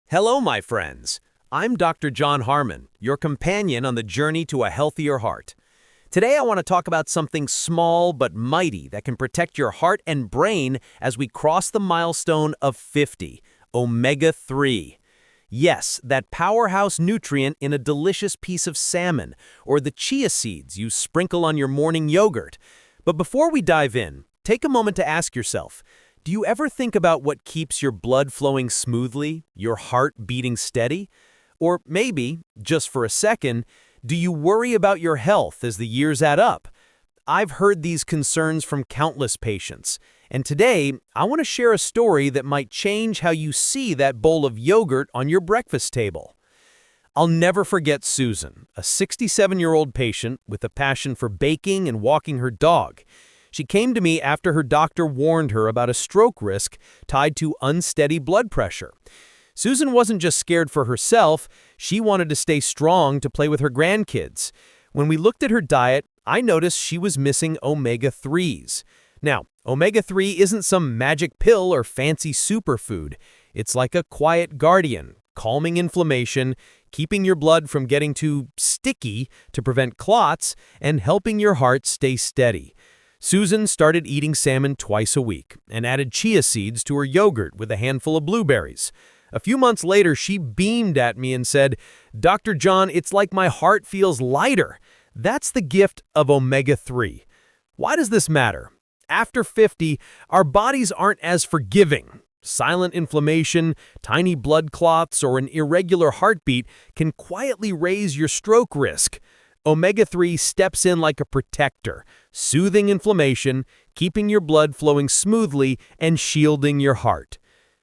Hello, my friends. I'm Dr. John Harmon, your companion on the journey to a healthier heart. Today, I want to talk about something small but mighty that can protect your heart and brain as we cross the milestone of 50, omega-3. Yes, that powerhouse nutrient in a delicious piece of salmon, or the chia seeds you sprinkle on your morning yogurt. But before we dive in, take a moment to ask yourself, do you ever think about what keeps your blood flowing smoothly, your heart beating steady? Or maybe, just for a second, do you worry about your health as the years add up? I've heard these concerns from countless patients, and today I want to share a story that might change how you see that bowl of yogurt on your breakfast table. I'll never forget Susan, a 67-year-old patient with a passion for baking and walking her dog. She came to me after her doctor warned her about a stroke risk tied to unsteady blood pressure. Susan wasn't just scared for herself, she wanted to stay strong to play with her grandkids. When we looked at her diet, I noticed she was missing omega-3s. Now, omega-3 isn't some magic pill or fancy superfood. It's like a quiet guardian, calming inflammation, keeping your blood from getting too sticky to prevent clots, and helping your heart stay steady. Susan started eating salmon twice a week and added chia seeds to her yogurt with a handful of blueberries. A few months later, she beamed at me and said, "Dr. John, it's like my heart feels lighter." That's the gift of omega-3. Why does this matter? After 50, our bodies aren't as forgiving. Silent inflammation, tiny blood clots, or an irregular heartbeat can quietly raise your stroke risk. Omega-3 steps in like a protector, soothing inflammation, keeping your blood flowing smoothly, and shielding your heart.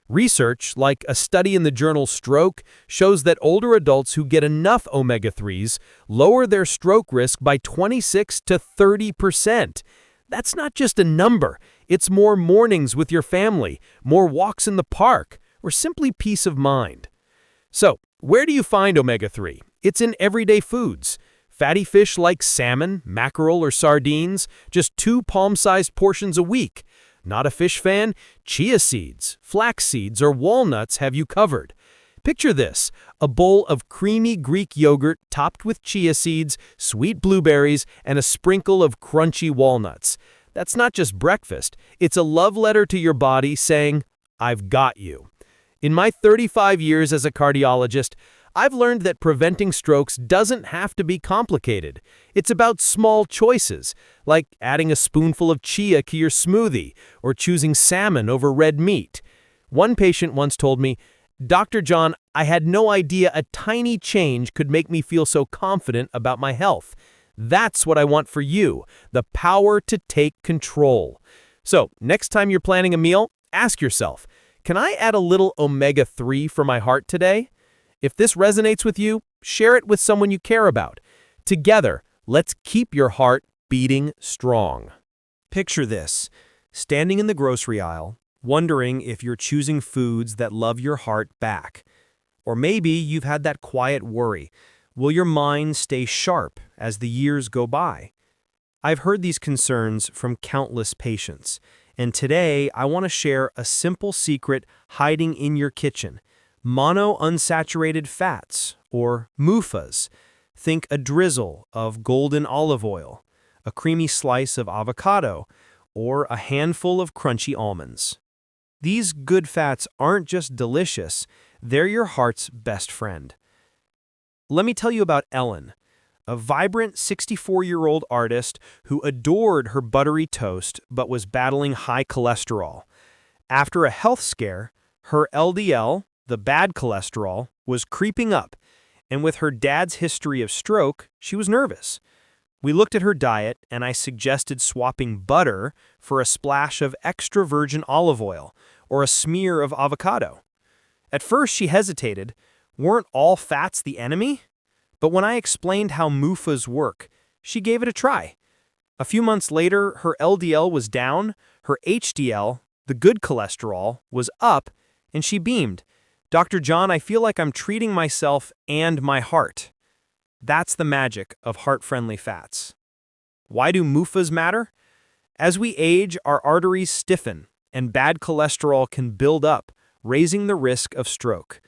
Research, like a study in the journal Stroke, shows that older adults who get enough omega-3s lower their stroke risk by 26 to 30%. That's not just a number. It's more mornings with your family, more walks in the park, or simply peace of mind. So, where do you find omega-3? It's in everyday foods. Fatty fish like salmon, mackerel, or sardines, just 2 palm-sized portions a week. Not a fish fan? Chia seeds, flax seeds, or walnuts have you covered. Picture this, a bowl of creamy Greek yogurt topped with chia seeds, sweet blueberries, and a sprinkle of crunchy walnuts. That's not just breakfast, it's a love letter to your body saying, "I've got you." In my 35 years as a cardiologist, I've learned that preventing strokes doesn't have to be complicated. It's about small choices, like adding a spoonful of chia to your smoothie or choosing salmon over red meat. One patient once told me, "Dr. John, I had no idea a tiny change could make me feel so confident about my health." That's what I want for you, the power to take control. So, next time you're planning a meal, ask yourself, can I add a little omega-3 for my heart today? If this resonates with you, share it with someone you care about. Together, let's keep your heart beating strong. Picture this, standing in the grocery aisle, wondering if you're choosing foods that love your heart back. Or maybe you've had that quiet worry. Will your mind stay sharp as the years go by? I've heard these concerns from countless patients, and today I want to share a simple secret hiding in your kitchen. Monounsaturated fats, or MUFAs. Think a drizzle of golden olive oil, a creamy slice of avocado, or a handful of crunchy almonds. These good fats aren't just delicious, they're your heart's best friend. Let me tell you about Ellen, a vibrant 64-year-old artist who adored her buttery toast but was battling high cholesterol. After a health scare, her LDL, the bad cholesterol, was creeping up, and with her dad's history of stroke, she was nervous. We looked at her diet, and I suggested swapping butter for a splash of extra virgin olive oil or a smear of avocado. At first, she hesitated. Weren't all fats the enemy? But when I explained how MUFAs work, she gave it a try. A few months later, her LDL was down, her HDL, the good cholesterol, was up, and she beamed. "Dr. John, I feel like I'm treating myself and my heart." That's the magic of heart-friendly fats. Why do MUFAs matter? As we age, our arteries stiffen, and bad cholesterol can build up, raising the risk of stroke.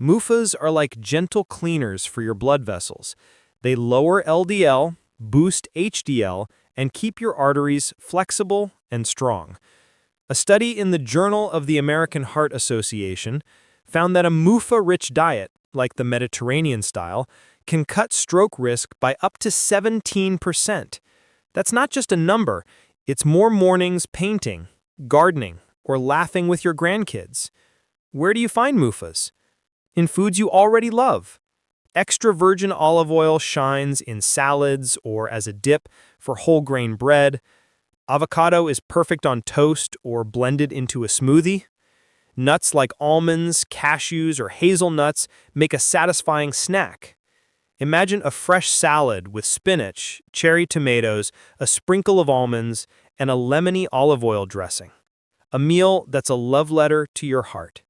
MUFAs are like gentle cleaners for your blood vessels. They lower LDL, boost HDL, and keep your arteries flexible and strong. A study in the Journal of the American Heart Association found that a MUFA-rich diet, like the Mediterranean style, can cut stroke risk by up to 17%. That's not just a number, it's more mornings painting, gardening, or laughing with your grandkids. Where do you find MUFAs? In foods you already love. Extra virgin olive oil shines in salads or as a dip for whole grain bread. Avocado is perfect on toast or blended into a smoothie. Nuts like almonds, cashews, or hazelnuts make a satisfying snack. Imagine a fresh salad with spinach, cherry tomatoes, a sprinkle of almonds, and a lemony olive oil dressing. A meal that's a love letter to your heart.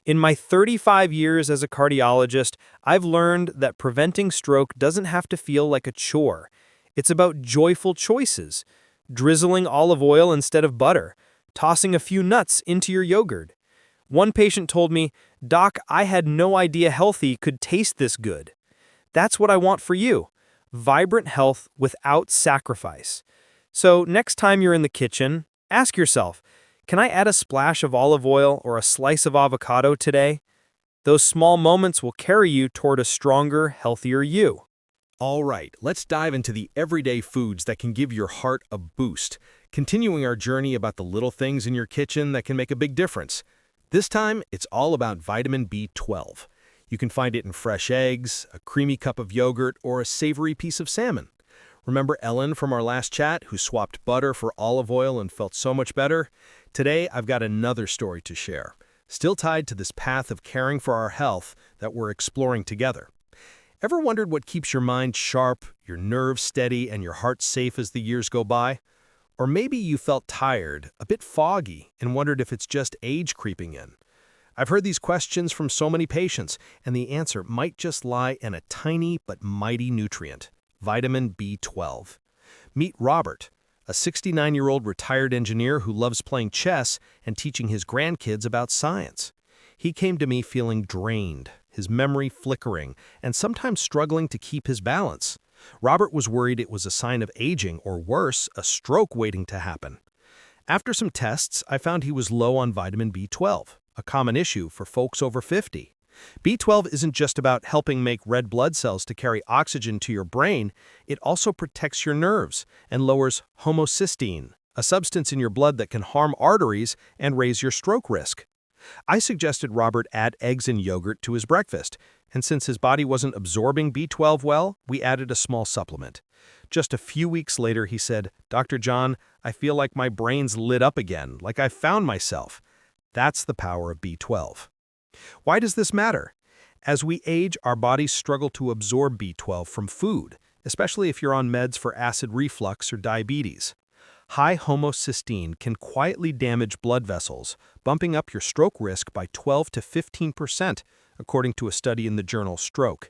In my 35 years as a cardiologist, I've learned that preventing stroke doesn't have to feel like a chore. It's about joyful choices. Drizzling olive oil instead of butter. Tossing a few nuts into your yogurt. One patient told me, "Doc, I had no idea healthy could taste this good." That's what I want for you. Vibrant health without sacrifice. So next time you're in the kitchen, ask yourself, can I add a splash of olive oil or a slice of avocado today? Those small moments will carry you toward a stronger, healthier you. All right, let's dive into the everyday foods that can give your heart a boost, continuing our journey about the little things in your kitchen that can make a big difference. This time, it's all about vitamin B12. You can find it in fresh eggs, a creamy cup of yogurt, or a savory piece of salmon. Remember Ellen from our last chat who swapped butter for olive oil and felt so much better? Today, I've got another story to share, still tied to this path of caring for our health that we're exploring together. Ever wondered what keeps your mind sharp, your nerves steady, and your heart safe as the years go by? Or maybe you felt tired, a bit foggy, and wondered if it's just age creeping in. I've heard these questions from so many patients, and the answer might just lie in a tiny but mighty nutrient, vitamin B12. Meet Robert, a 69-year-old retired engineer who loves playing chess and teaching his grandkids about science. He came to me feeling drained, his memory flickering, and sometimes struggling to keep his balance. Robert was worried it was a sign of aging or worse, a stroke waiting to happen. After some tests, I found he was low on vitamin B12, a common issue for folks over 50. B12 isn't just about helping make red blood cells to carry oxygen to your brain, it also protects your nerves and lowers homocysteine, a substance in your blood that can harm arteries and raise your stroke risk. I suggested Robert add eggs and yogurt to his breakfast, and since his body wasn't absorbing B12 well, we added a small supplement. Just a few weeks later, he said, "Dr. John, I feel like my brain's lit up again, like I found myself." That's the power of B12. Why does this matter? As we age, our bodies struggle to absorb B12 from food, especially if you're on meds for acid reflux or diabetes. High homocysteine can quietly damage blood vessels, bumping up your stroke risk by 12 to 15%, according to a study in the journal Stroke.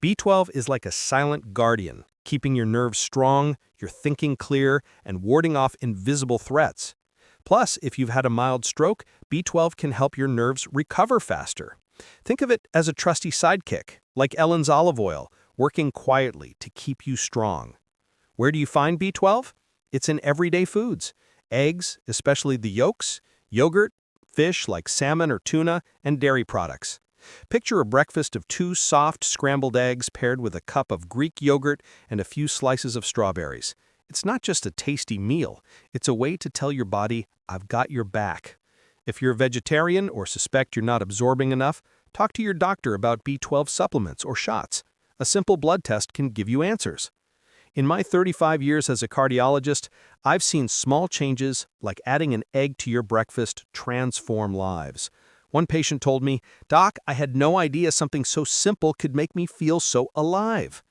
B12 is like a silent guardian, keeping your nerves strong, your thinking clear, and warding off invisible threats. Plus, if you've had a mild stroke, B12 can help your nerves recover faster. Think of it as a trusty sidekick, like Ellen's olive oil, working quietly to keep you strong. Where do you find B12? It's in everyday foods. Eggs, especially the yolks, yogurt, fish like salmon or tuna, and dairy products. Picture a breakfast of 2 soft scrambled eggs paired with a cup of Greek yogurt and a few slices of strawberries. It's not just a tasty meal, it's a way to tell your body, "I've got your back." If you're a vegetarian or suspect you're not absorbing enough, talk to your doctor about B12 supplements or shots. A simple blood test can give you answers. In my 35 years as a cardiologist, I've seen small changes like adding an egg to your breakfast transform lives. One patient told me, "Doc, I had no idea something so simple could make me feel so alive."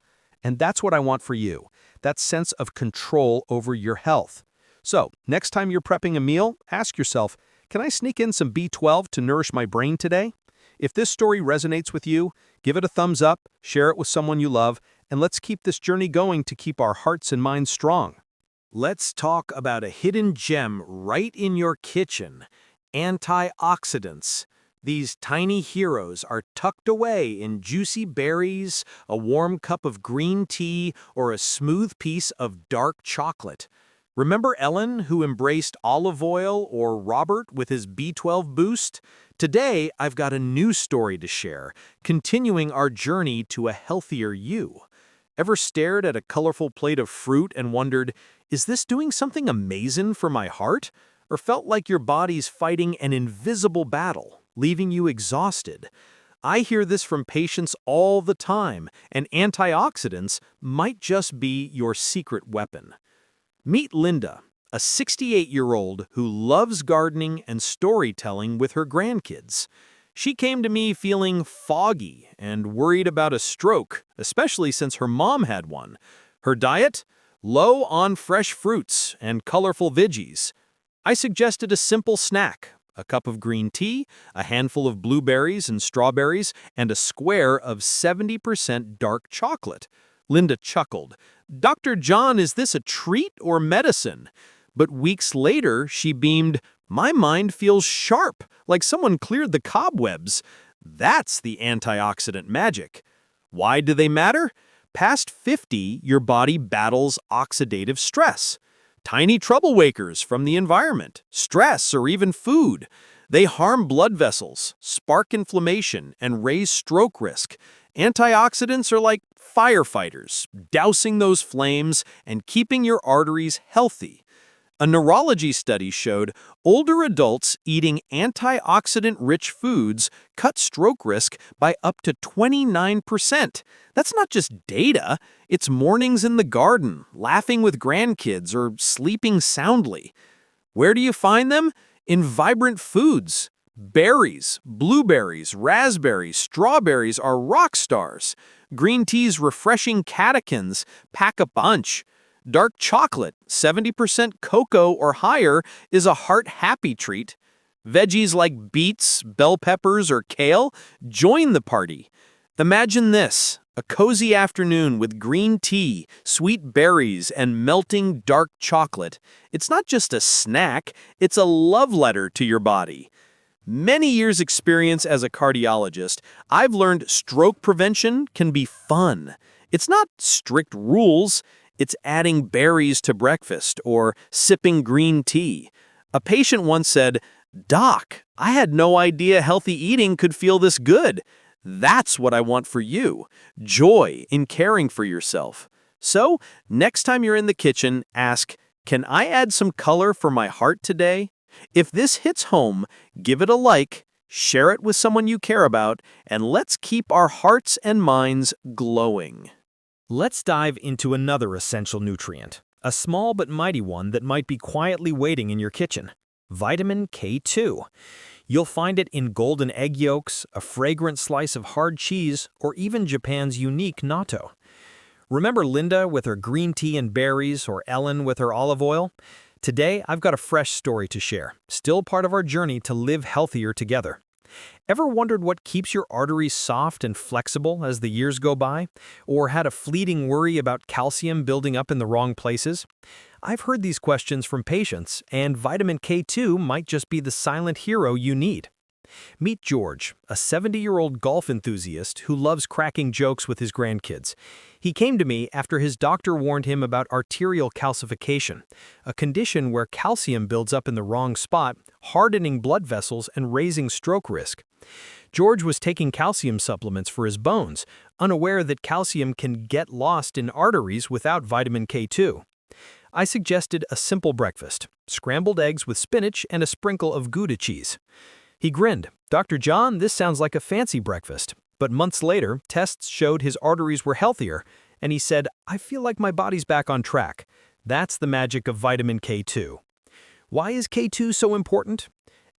And that's what I want for you, that sense of control over your health. So, next time you're prepping a meal, ask yourself, can I sneak in some B12 to nourish my brain today? If this story resonates with you, give it a thumbs up, share it with someone you love, and let's keep this journey going to keep our hearts and minds strong. Let's talk about a hidden gem right in your kitchen, antioxidants. These tiny heroes are tucked away in juicy berries, a warm cup of green tea, or a smooth piece of dark chocolate. Remember Ellen, who embraced olive oil, or Robert with his B12 boost? Today, I've got a new story to share, continuing our journey to a healthier you. Ever stared at a colorful plate of fruit and wondered, is this doing something amazing for my heart? Or felt like your body's fighting an invisible battle, leaving you exhausted? I hear this from patients all the time, and antioxidants might just be your secret weapon. Meet Linda, a 68-year-old who loves gardening and storytelling with her grandkids. She came to me feeling foggy and worried about a stroke, especially since her mom had one. Her diet? Low on fresh fruits and colorful veggies. I suggested a simple snack, a cup of green tea, a handful of blueberries and strawberries, and a square of 70% dark chocolate. Linda chuckled. "Dr. John, is this a treat or medicine?" But weeks later, she beamed, "My mind feels sharp, like someone cleared the cobwebs." That's the antioxidant magic. Why do they matter? Past 50, your body battles oxidative stress. Tiny troublewakers from the environment, stress, or even food. They harm blood vessels, spark inflammation, and raise stroke risk. Antioxidants are like firefighters, dousing those flames and keeping your arteries healthy. A neurology study showed older adults eating antioxidant-rich foods cut stroke risk by up to 29%. That's not just data, it's mornings in the garden, laughing with grandkids, or sleeping soundly. Where do you find them? In vibrant foods. Berries, blueberries, raspberries, strawberries are rock stars. Green tea's refreshing catechins pack a punch. Dark chocolate, 70% cocoa or higher, is a heart-happy treat. Veggies like beets, bell peppers, or kale join the party. Imagine this, a cozy afternoon with green tea, sweet berries, and melting dark chocolate. It's not just a snack, it's a love letter to your body. Many years' experience as a cardiologist, I've learned stroke prevention can be fun. It's not strict rules, it's adding berries to breakfast or sipping green tea. A patient once said, "Doc, I had no idea healthy eating could feel this good." That's what I want for you, joy in caring for yourself. So, next time you're in the kitchen, ask, "Can I add some color for my heart today?" If this hits home, give it a like, share it with someone you care about, and let's keep our hearts and minds glowing. Let's dive into another essential nutrient, a small but mighty one that might be quietly waiting in your kitchen: vitamin K2. You'll find it in golden egg yolks, a fragrant slice of hard cheese, or even Japan's unique natto. Remember Linda with her green tea and berries, or Ellen with her olive oil? Today, I've got a fresh story to share, still part of our journey to live healthier together. Ever wondered what keeps your arteries soft and flexible as the years go by? Or had a fleeting worry about calcium building up in the wrong places? I've heard these questions from patients, and vitamin K2 might just be the silent hero you need. Meet George, a 70-year-old golf enthusiast who loves cracking jokes with his grandkids. He came to me after his doctor warned him about arterial calcification, a condition where calcium builds up in the wrong spot, hardening blood vessels and raising stroke risk. George was taking calcium supplements for his bones, unaware that calcium can get lost in arteries without vitamin K2. I suggested a simple breakfast: scrambled eggs with spinach and a sprinkle of Gouda cheese. He grinned. "Dr. John, this sounds like a fancy breakfast." But months later, tests showed his arteries were healthier, and he said, "I feel like my body's back on track." That's the magic of vitamin K2. Why is K2 so important?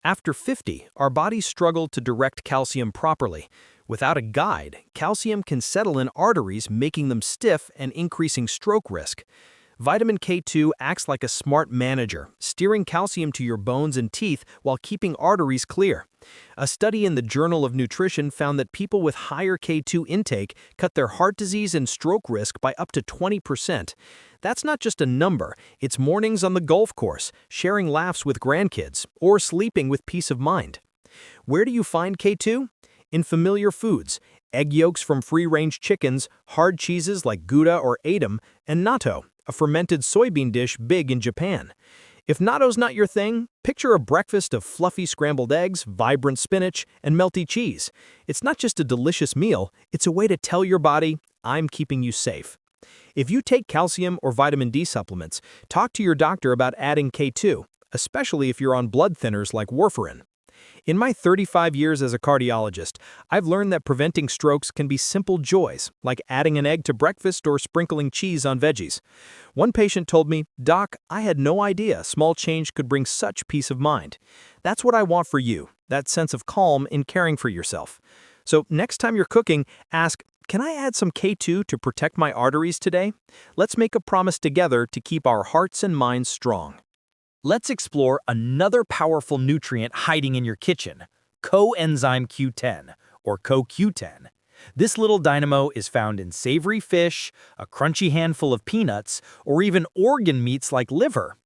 After 50, our bodies struggle to direct calcium properly. Without a guide, calcium can settle in arteries, making them stiff and increasing stroke risk. Vitamin K2 acts like a smart manager, steering calcium to your bones and teeth while keeping arteries clear. A study in the Journal of Nutrition found that people with higher K2 intake cut their heart disease and stroke risk by up to 20%. That's not just a number, it's mornings on the golf course, sharing laughs with grandkids, or sleeping with peace of mind. Where do you find K2? In familiar foods: egg yolks from free-range chickens, hard cheeses like Gouda or Edam, and natto, a fermented soybean dish big in Japan. If natto's not your thing, picture a breakfast of fluffy scrambled eggs, vibrant spinach, and melty cheese. It's not just a delicious meal, it's a way to tell your body, I'm keeping you safe. If you take calcium or vitamin D supplements, talk to your doctor about adding K2, especially if you're on blood thinners like warfarin. In my 35 years as a cardiologist, I've learned that preventing strokes can be simple joys, like adding an egg to breakfast or sprinkling cheese on veggies. One patient told me, "Doc, I had no idea a small change could bring such peace of mind." That's what I want for you, that sense of calm in caring for yourself. So next time you're cooking, ask, can I add some K2 to protect my arteries today? Let's make a promise together to keep our hearts and minds strong. Let's explore another powerful nutrient hiding in your kitchen, coenzyme Q10, or CoQ10. This little dynamo is found in savory fish, a crunchy handful of peanuts, or even organ meats like liver.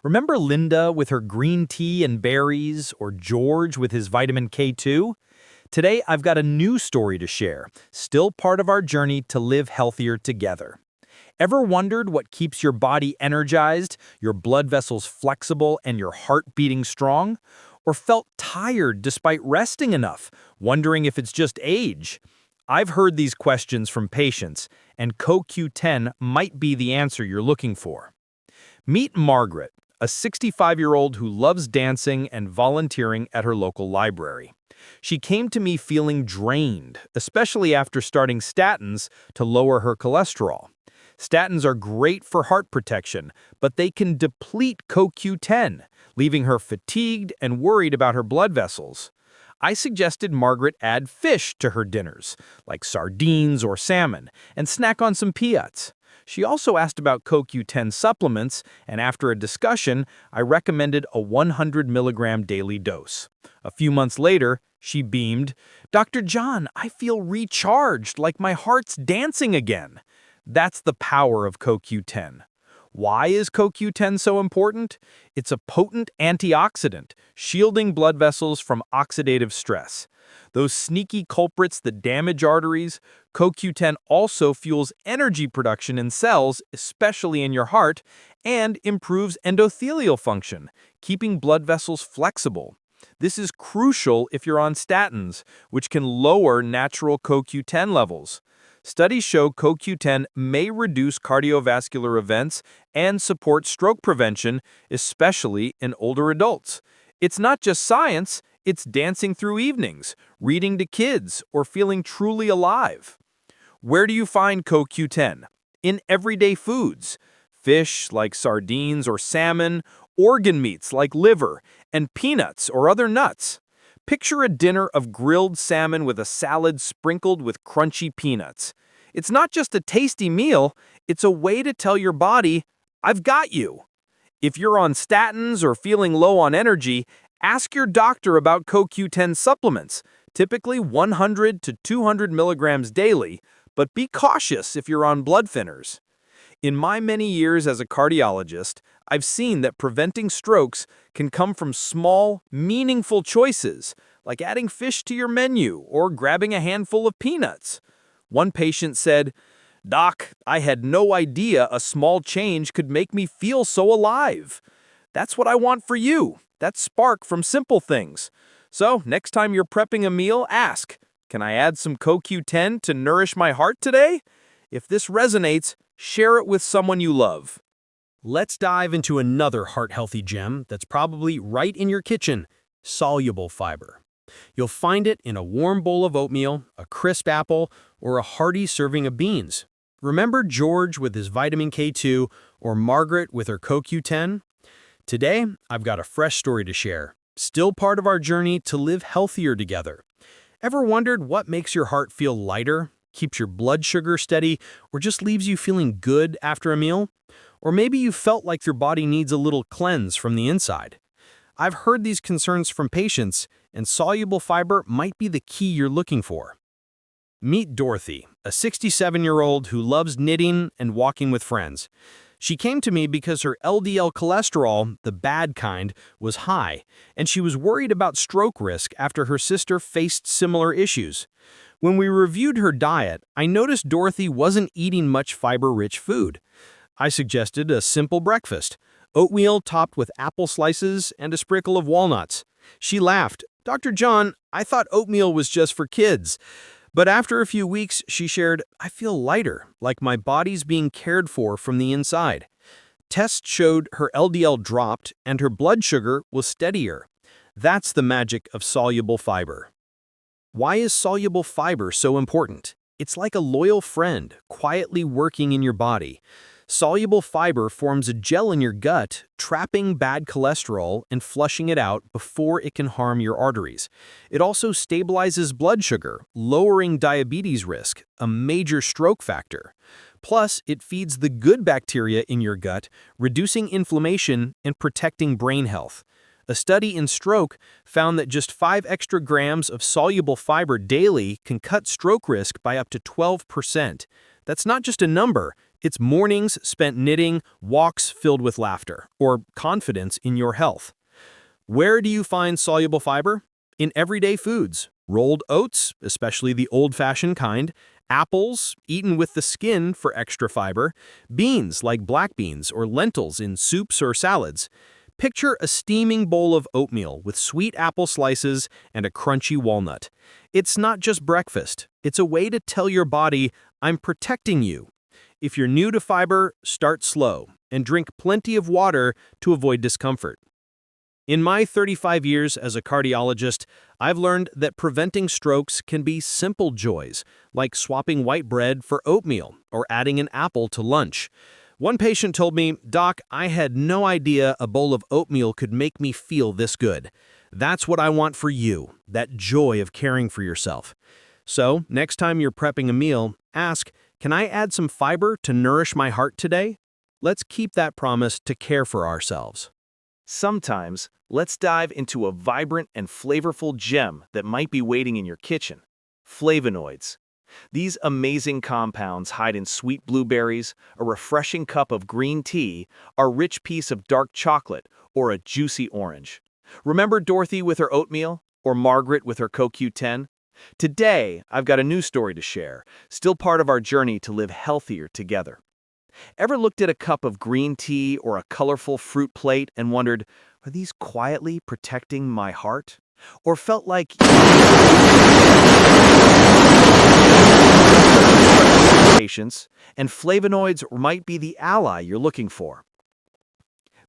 Remember Linda with her green tea and berries, or George with his vitamin K2? Today, I've got a new story to share, still part of our journey to live healthier together. Ever wondered what keeps your body energized, your blood vessels flexible, and your heart beating strong? Or felt tired despite resting enough, wondering if it's just age? I've heard these questions from patients, and CoQ10 might be the answer you're looking for. Meet Margaret, a 65-year-old who loves dancing and volunteering at her local library. She came to me feeling drained, especially after starting statins to lower her cholesterol. Statins are great for heart protection, but they can deplete CoQ10, leaving her fatigued and worried about her blood vessels. I suggested Margaret add fish to her dinners, like sardines or salmon, and snack on some peanuts. She also asked about CoQ10 supplements, and after a discussion, I recommended a 100 milligram daily dose. A few months later, she beamed, "Dr. John, I feel recharged, like my heart's dancing again." That's the power of CoQ10. Why is CoQ10 so important? It's a potent antioxidant, shielding blood vessels from oxidative stress. Those sneaky culprits that damage arteries, CoQ10 also fuels energy production in cells, especially in your heart, and improves endothelial function, keeping blood vessels flexible. This is crucial if you're on statins, which can lower natural CoQ10 levels. Studies show CoQ10 may reduce cardiovascular events and support stroke prevention, especially in older adults. It's not just science, it's dancing through evenings, reading to kids, or feeling truly alive. Where do you find CoQ10? In everyday foods. Fish like sardines or salmon, organ meats like liver, and peanuts or other nuts. Picture a dinner of grilled salmon with a salad sprinkled with crunchy peanuts. It's not just a tasty meal, it's a way to tell your body, I've got you. If you're on statins or feeling low on energy, ask your doctor about CoQ10 supplements, typically 100 to 200 milligrams daily, but be cautious if you're on blood thinners. In my many years as a cardiologist, I've seen that preventing strokes can come from small, meaningful choices, like adding fish to your menu or grabbing a handful of peanuts. One patient said, "Doc, I had no idea a small change could make me feel so alive." That's what I want for you, that spark from simple things. So next time you're prepping a meal, ask, can I add some CoQ10 to nourish my heart today? If this resonates, share it with someone you love. Let's dive into another heart-healthy gem that's probably right in your kitchen: soluble fiber. You'll find it in a warm bowl of oatmeal, a crisp apple, or a hearty serving of beans. Remember George with his vitamin K2 or Margaret with her CoQ10? Today, I've got a fresh story to share, still part of our journey to live healthier together. Ever wondered what makes your heart feel lighter, keeps your blood sugar steady, or just leaves you feeling good after a meal? Or maybe you felt like your body needs a little cleanse from the inside. I've heard these concerns from patients, and soluble fiber might be the key you're looking for. Meet Dorothy, a 67-year-old who loves knitting and walking with friends. She came to me because her LDL cholesterol, the bad kind, was high, and she was worried about stroke risk after her sister faced similar issues. When we reviewed her diet, I noticed Dorothy wasn't eating much fiber-rich food. I suggested a simple breakfast: oatmeal topped with apple slices and a sprinkle of walnuts. She laughed. "Dr. John, I thought oatmeal was just for kids." But after a few weeks, she shared, "I feel lighter, like my body's being cared for from the inside." Tests showed her LDL dropped and her blood sugar was steadier. That's the magic of soluble fiber. Why is soluble fiber so important? It's like a loyal friend, quietly working in your body. Soluble fiber forms a gel in your gut, trapping bad cholesterol and flushing it out before it can harm your arteries. It also stabilizes blood sugar, lowering diabetes risk, a major stroke factor. Plus, it feeds the good bacteria in your gut, reducing inflammation and protecting brain health. A study in stroke found that just 5 extra grams of soluble fiber daily can cut stroke risk by up to 12%. That's not just a number. It's mornings spent knitting, walks filled with laughter, or confidence in your health. Where do you find soluble fiber? In everyday foods. Rolled oats, especially the old-fashioned kind, apples, eaten with the skin for extra fiber, beans like black beans or lentils in soups or salads. Picture a steaming bowl of oatmeal with sweet apple slices and a crunchy walnut. It's not just breakfast. It's a way to tell your body, "I'm protecting you." If you're new to fiber, start slow and drink plenty of water to avoid discomfort. In my 35 years as a cardiologist, I've learned that preventing strokes can be simple joys, like swapping white bread for oatmeal or adding an apple to lunch. One patient told me, "Doc, I had no idea a bowl of oatmeal could make me feel this good." That's what I want for you, that joy of caring for yourself. So, next time you're prepping a meal, ask, "Can I add some fiber to nourish my heart today?" Let's keep that promise to care for ourselves. Sometimes, let's dive into a vibrant and flavorful gem that might be waiting in your kitchen: flavonoids. These amazing compounds hide in sweet blueberries, a refreshing cup of green tea, a rich piece of dark chocolate, or a juicy orange. Remember Dorothy with her oatmeal? Or Margaret with her CoQ10? Today, I've got a new story to share, still part of our journey to live healthier together. Ever looked at a cup of green tea or a colorful fruit plate and wondered, are these quietly protecting my heart? Or felt like patience and flavonoids might be the ally you're looking for?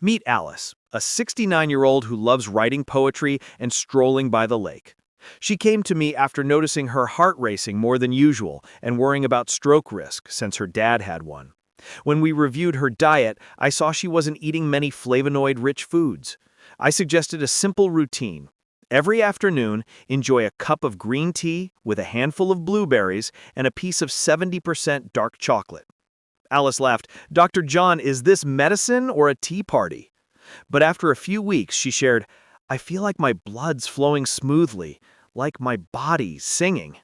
Meet Alice, a 69-year-old who loves writing poetry and strolling by the lake. She came to me after noticing her heart racing more than usual and worrying about stroke risk since her dad had one. When we reviewed her diet, I saw she wasn't eating many flavonoid-rich foods. I suggested a simple routine. Every afternoon, enjoy a cup of green tea with a handful of blueberries and a piece of 70% dark chocolate. Alice laughed. "Dr. John, is this medicine or a tea party?" But after a few weeks, she shared, "I feel like my blood's flowing smoothly, like my body singing."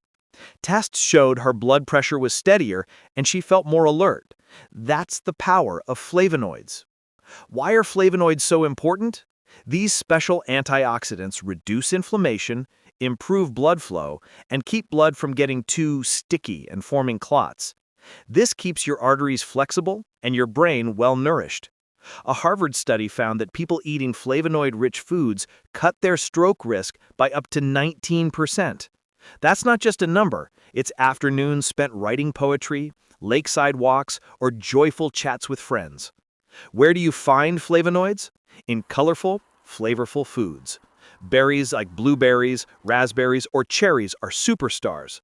Tests showed her blood pressure was steadier and she felt more alert. That's the power of flavonoids. Why are flavonoids so important? These special antioxidants reduce inflammation, improve blood flow, and keep blood from getting too sticky and forming clots. This keeps your arteries flexible and your brain well-nourished. A Harvard study found that people eating flavonoid-rich foods cut their stroke risk by up to 19%. That's not just a number, it's afternoons spent writing poetry, lakeside walks, or joyful chats with friends. Where do you find flavonoids? In colorful, flavorful foods. Berries like blueberries, raspberries, or cherries are superstars.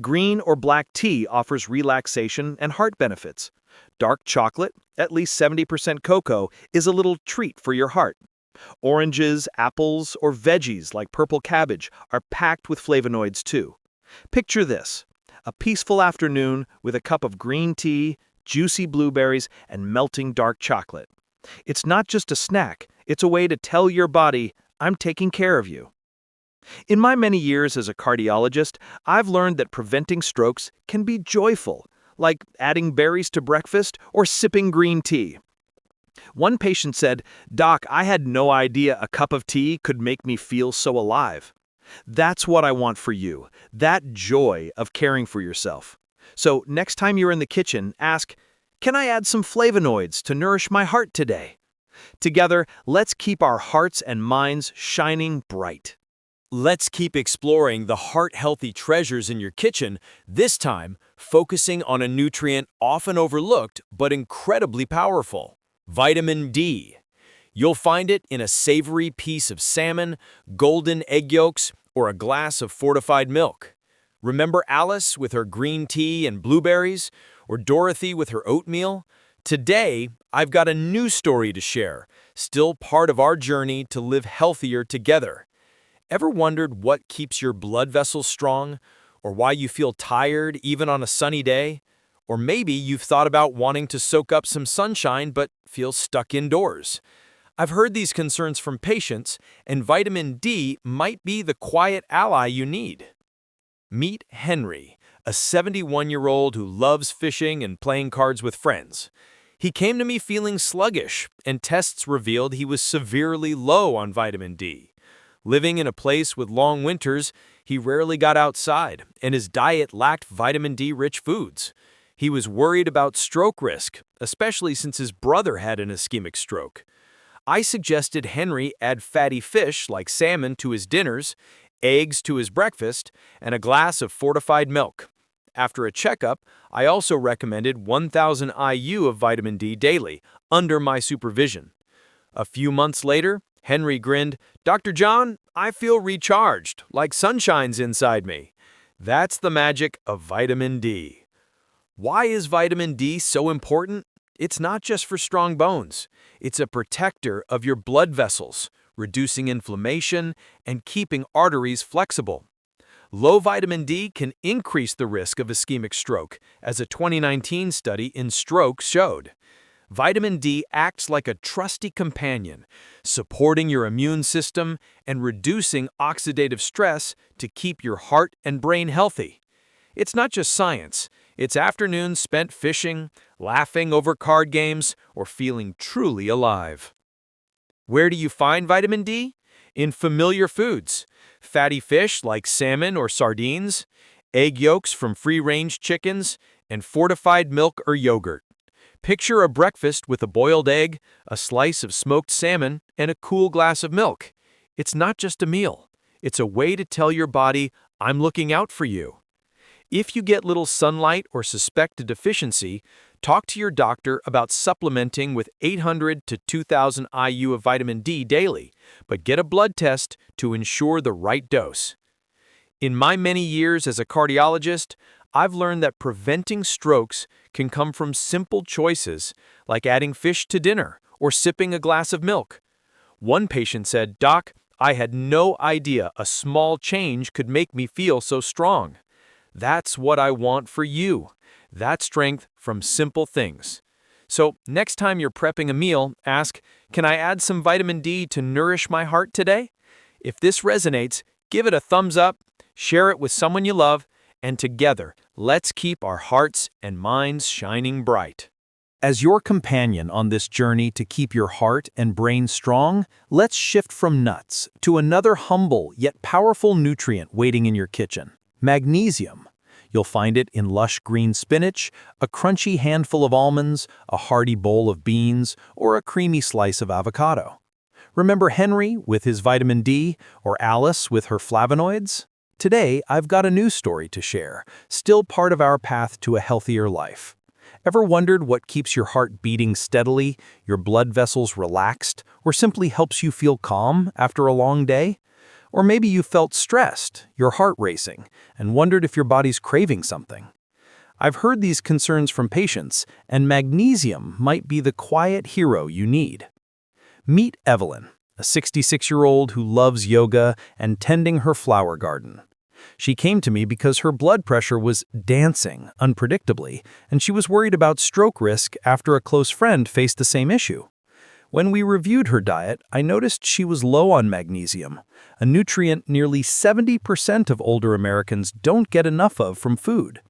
Green or black tea offers relaxation and heart benefits. Dark chocolate, at least 70% cocoa, is a little treat for your heart. Oranges, apples, or veggies like purple cabbage are packed with flavonoids too. Picture this: a peaceful afternoon with a cup of green tea, juicy blueberries, and melting dark chocolate. It's not just a snack, it's a way to tell your body, "I'm taking care of you." In my many years as a cardiologist, I've learned that preventing strokes can be joyful, like adding berries to breakfast or sipping green tea. One patient said, "Doc, I had no idea a cup of tea could make me feel so alive." That's what I want for you, that joy of caring for yourself. So next time you're in the kitchen, ask, "Can I add some flavonoids to nourish my heart today?" Together, let's keep our hearts and minds shining bright. Let's keep exploring the heart-healthy treasures in your kitchen, this time focusing on a nutrient often overlooked but incredibly powerful: vitamin D. You'll find it in a savory piece of salmon, golden egg yolks, or a glass of fortified milk. Remember Alice with her green tea and blueberries, or Dorothy with her oatmeal? Today, I've got a new story to share, still part of our journey to live healthier together. Ever wondered what keeps your blood vessels strong, or why you feel tired even on a sunny day? Or maybe you've thought about wanting to soak up some sunshine but feel stuck indoors. I've heard these concerns from patients, and vitamin D might be the quiet ally you need. Meet Henry, a 71-year-old who loves fishing and playing cards with friends. He came to me feeling sluggish, and tests revealed he was severely low on vitamin D. Living in a place with long winters, he rarely got outside, and his diet lacked vitamin D-rich foods. He was worried about stroke risk, especially since his brother had an ischemic stroke. I suggested Henry add fatty fish like salmon to his dinners, eggs to his breakfast, and a glass of fortified milk. After a checkup, I also recommended 1,000 IU of vitamin D daily, under my supervision. A few months later, Henry grinned, "Dr. John, I feel recharged, like sunshine's inside me." That's the magic of vitamin D. Why is vitamin D so important? It's not just for strong bones. It's a protector of your blood vessels, reducing inflammation and keeping arteries flexible. Low vitamin D can increase the risk of ischemic stroke, as a 2019 study in Stroke showed. Vitamin D acts like a trusty companion, supporting your immune system and reducing oxidative stress to keep your heart and brain healthy. It's not just science, it's afternoons spent fishing, laughing over card games, or feeling truly alive. Where do you find vitamin D? In familiar foods: fatty fish like salmon or sardines, egg yolks from free-range chickens, and fortified milk or yogurt. Picture a breakfast with a boiled egg, a slice of smoked salmon, and a cool glass of milk. It's not just a meal. It's a way to tell your body, "I'm looking out for you." If you get little sunlight or suspect a deficiency, talk to your doctor about supplementing with 800 to 2,000 IU of vitamin D daily, but get a blood test to ensure the right dose. In my many years as a cardiologist, I've learned that preventing strokes can come from simple choices, like adding fish to dinner or sipping a glass of milk. One patient said, "Doc, I had no idea a small change could make me feel so strong." That's what I want for you, that strength from simple things. So next time you're prepping a meal, ask, "Can I add some vitamin D to nourish my heart today?" If this resonates, give it a thumbs up, share it with someone you love, and together, let's keep our hearts and minds shining bright. As your companion on this journey to keep your heart and brain strong, let's shift from nuts to another humble yet powerful nutrient waiting in your kitchen: magnesium. You'll find it in lush green spinach, a crunchy handful of almonds, a hearty bowl of beans, or a creamy slice of avocado. Remember Henry with his vitamin D, or Alice with her flavonoids? Today, I've got a new story to share, still part of our path to a healthier life. Ever wondered what keeps your heart beating steadily, your blood vessels relaxed, or simply helps you feel calm after a long day? Or maybe you felt stressed, your heart racing, and wondered if your body's craving something. I've heard these concerns from patients, and magnesium might be the quiet hero you need. Meet Evelyn, a 66-year-old who loves yoga and tending her flower garden. She came to me because her blood pressure was dancing unpredictably, and she was worried about stroke risk after a close friend faced the same issue. When we reviewed her diet, I noticed she was low on magnesium, a nutrient nearly 70% of older Americans don't get enough of from food.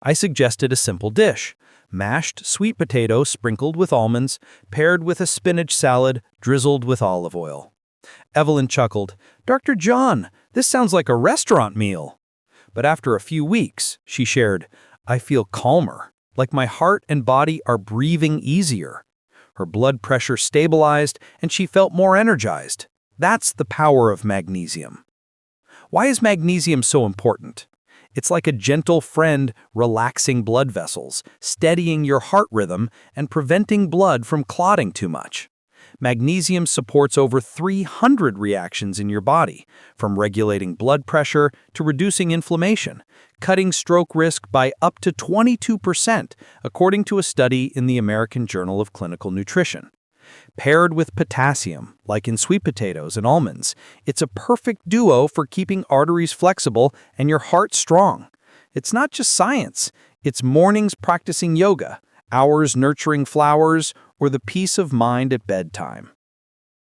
I suggested a simple dish: mashed sweet potato sprinkled with almonds, paired with a spinach salad drizzled with olive oil. Evelyn chuckled, "Dr. John, this sounds like a restaurant meal." But after a few weeks, she shared, "I feel calmer, like my heart and body are breathing easier." Her blood pressure stabilized and she felt more energized. That's the power of magnesium. Why is magnesium so important? It's like a gentle friend relaxing blood vessels, steadying your heart rhythm, and preventing blood from clotting too much. Magnesium supports over 300 reactions in your body, from regulating blood pressure to reducing inflammation, cutting stroke risk by up to 22%, according to a study in the American Journal of Clinical Nutrition. Paired with potassium, like in sweet potatoes and almonds, it's a perfect duo for keeping arteries flexible and your heart strong. It's not just science, it's mornings practicing yoga, hours nurturing flowers, or the peace of mind at bedtime.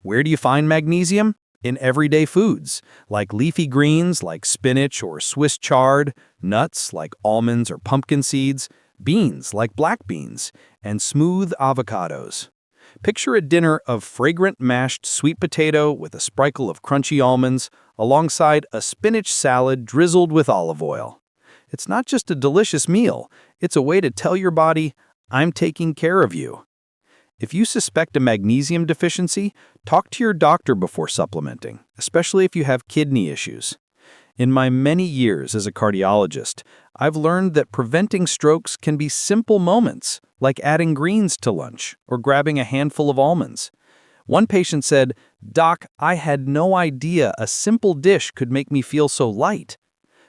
Where do you find magnesium? In everyday foods, like leafy greens like spinach or Swiss chard, nuts like almonds or pumpkin seeds, beans like black beans, and smooth avocados. Picture a dinner of fragrant mashed sweet potato with a sprinkle of crunchy almonds, alongside a spinach salad drizzled with olive oil. It's not just a delicious meal, it's a way to tell your body, "I'm taking care of you." If you suspect a magnesium deficiency, talk to your doctor before supplementing, especially if you have kidney issues. In my many years as a cardiologist, I've learned that preventing strokes can be simple moments, like adding greens to lunch or grabbing a handful of almonds. One patient said, "Doc, I had no idea a simple dish could make me feel so light."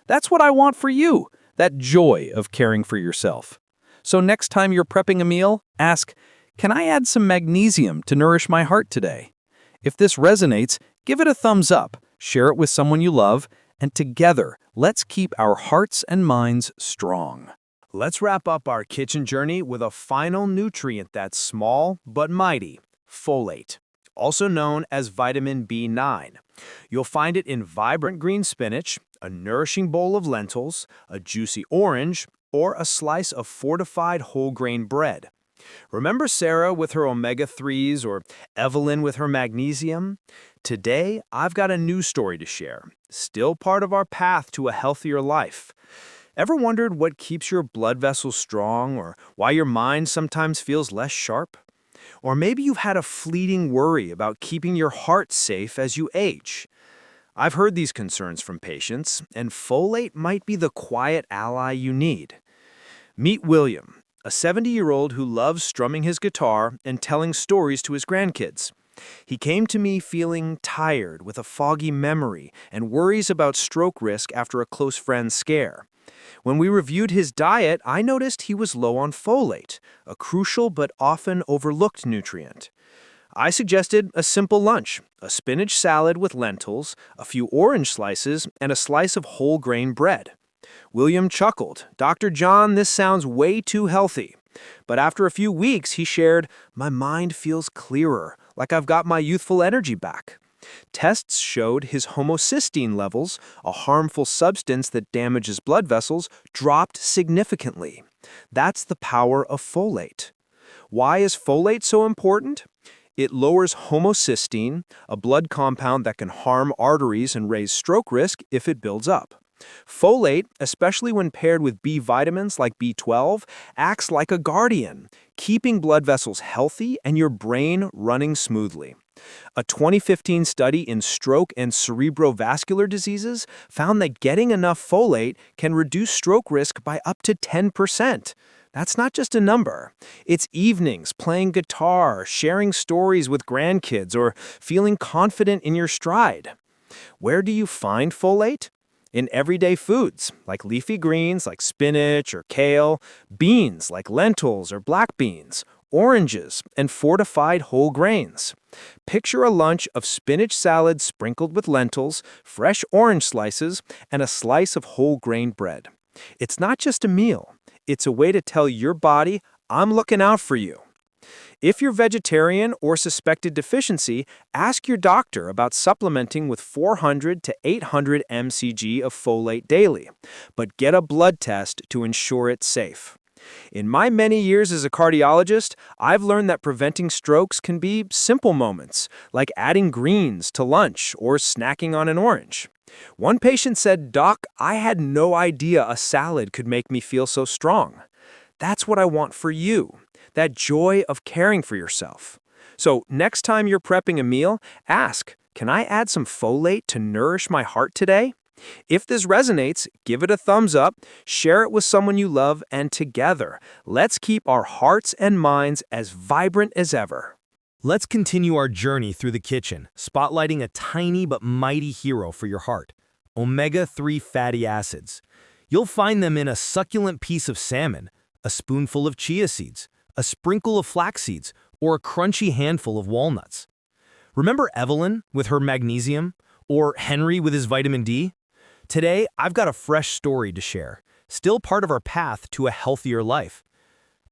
That's what I want for you, that joy of caring for yourself. So next time you're prepping a meal, ask, "Can I add some magnesium to nourish my heart today?" If this resonates, give it a thumbs up, share it with someone you love, and together, let's keep our hearts and minds strong. Let's wrap up our kitchen journey with a final nutrient that's small but mighty: folate, also known as vitamin B9. You'll find it in vibrant green spinach, a nourishing bowl of lentils, a juicy orange, or a slice of fortified whole grain bread. Remember Sarah with her omega-3s or Evelyn with her magnesium? Today, I've got a new story to share, still part of our path to a healthier life. Ever wondered what keeps your blood vessels strong, or why your mind sometimes feels less sharp? Or maybe you've had a fleeting worry about keeping your heart safe as you age. I've heard these concerns from patients, and folate might be the quiet ally you need. Meet William, a 70-year-old who loves strumming his guitar and telling stories to his grandkids. He came to me feeling tired, with a foggy memory and worries about stroke risk after a close friend's scare. When we reviewed his diet, I noticed he was low on folate, a crucial but often overlooked nutrient. I suggested a simple lunch: a spinach salad with lentils, a few orange slices, and a slice of whole grain bread. William chuckled, "Dr. John, this sounds way too healthy." But after a few weeks, he shared, "My mind feels clearer, like I've got my youthful energy back." Tests showed his homocysteine levels, a harmful substance that damages blood vessels, dropped significantly. That's the power of folate. Why is folate so important? It lowers homocysteine, a blood compound that can harm arteries and raise stroke risk if it builds up. Folate, especially when paired with B vitamins like B12, acts like a guardian, keeping blood vessels healthy and your brain running smoothly. A 2015 study in stroke and cerebrovascular diseases found that getting enough folate can reduce stroke risk by up to 10%. That's not just a number. It's evenings playing guitar, sharing stories with grandkids, or feeling confident in your stride. Where do you find folate? In everyday foods, like leafy greens like spinach or kale, beans like lentils or black beans, oranges, and fortified whole grains. Picture a lunch of spinach salad sprinkled with lentils, fresh orange slices, and a slice of whole grain bread. It's not just a meal. It's a way to tell your body, "I'm looking out for you." If you're vegetarian or suspected deficiency, ask your doctor about supplementing with 400 to 800 mcg of folate daily, but get a blood test to ensure it's safe. In my many years as a cardiologist, I've learned that preventing strokes can be simple moments, like adding greens to lunch or snacking on an orange. One patient said, "Doc, I had no idea a salad could make me feel so strong." That's what I want for you, that joy of caring for yourself. So next time you're prepping a meal, ask, "Can I add some folate to nourish my heart today?" If this resonates, give it a thumbs up, share it with someone you love, and together, let's keep our hearts and minds as vibrant as ever. Let's continue our journey through the kitchen, spotlighting a tiny but mighty hero for your heart: omega-3 fatty acids. You'll find them in a succulent piece of salmon, a spoonful of chia seeds, a sprinkle of flax seeds, or a crunchy handful of walnuts. Remember Evelyn with her magnesium, or Henry with his vitamin D? Today, I've got a fresh story to share, still part of our path to a healthier life.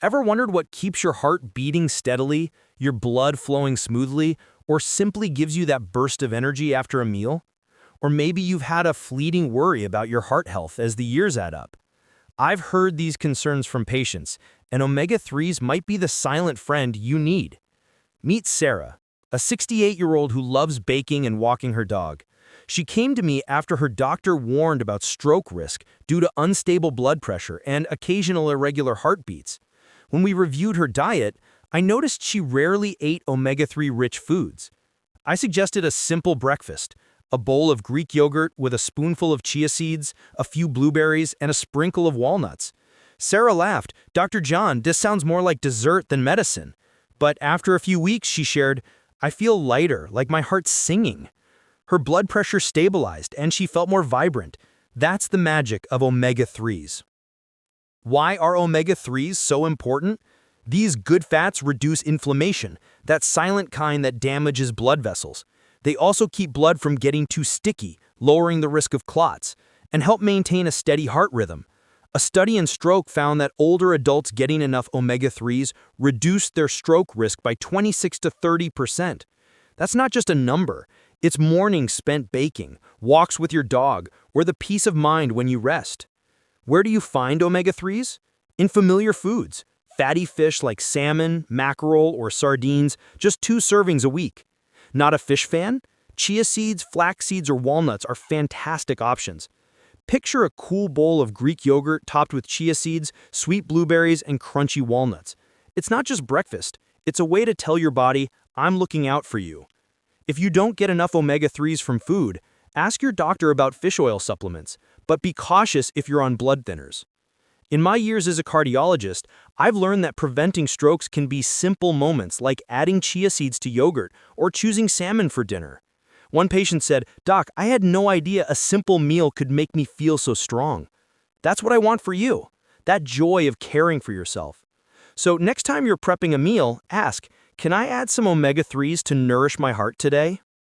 Ever wondered what keeps your heart beating steadily, your blood flowing smoothly, or simply gives you that burst of energy after a meal? Or maybe you've had a fleeting worry about your heart health as the years add up. I've heard these concerns from patients, and omega-3s might be the silent friend you need. Meet Sarah, a 68-year-old who loves baking and walking her dog. She came to me after her doctor warned about stroke risk due to unstable blood pressure and occasional irregular heartbeats. When we reviewed her diet, I noticed she rarely ate omega-3 rich foods. I suggested a simple breakfast: a bowl of Greek yogurt with a spoonful of chia seeds, a few blueberries, and a sprinkle of walnuts. Sarah laughed, "Dr. John, this sounds more like dessert than medicine." But after a few weeks, she shared, "I feel lighter, like my heart's singing." Her blood pressure stabilized and she felt more vibrant. That's the magic of omega-3s. Why are omega-3s so important? These good fats reduce inflammation, that silent kind that damages blood vessels. They also keep blood from getting too sticky, lowering the risk of clots, and help maintain a steady heart rhythm. A study in stroke found that older adults getting enough omega-3s reduced their stroke risk by 26 to 30%. That's not just a number. It's mornings spent baking, walks with your dog, or the peace of mind when you rest. Where do you find omega-3s? In familiar foods. Fatty fish like salmon, mackerel, or sardines, just 2 servings a week. Not a fish fan? Chia seeds, flax seeds, or walnuts are fantastic options. Picture a cool bowl of Greek yogurt topped with chia seeds, sweet blueberries, and crunchy walnuts. It's not just breakfast. It's a way to tell your body, "I'm looking out for you." If you don't get enough omega-3s from food, ask your doctor about fish oil supplements, but be cautious if you're on blood thinners. In my years as a cardiologist, I've learned that preventing strokes can be simple moments like adding chia seeds to yogurt or choosing salmon for dinner. One patient said, "Doc, I had no idea a simple meal could make me feel so strong." That's what I want for you, that joy of caring for yourself. So next time you're prepping a meal, ask, "Can I add some omega-3s to nourish my heart today?"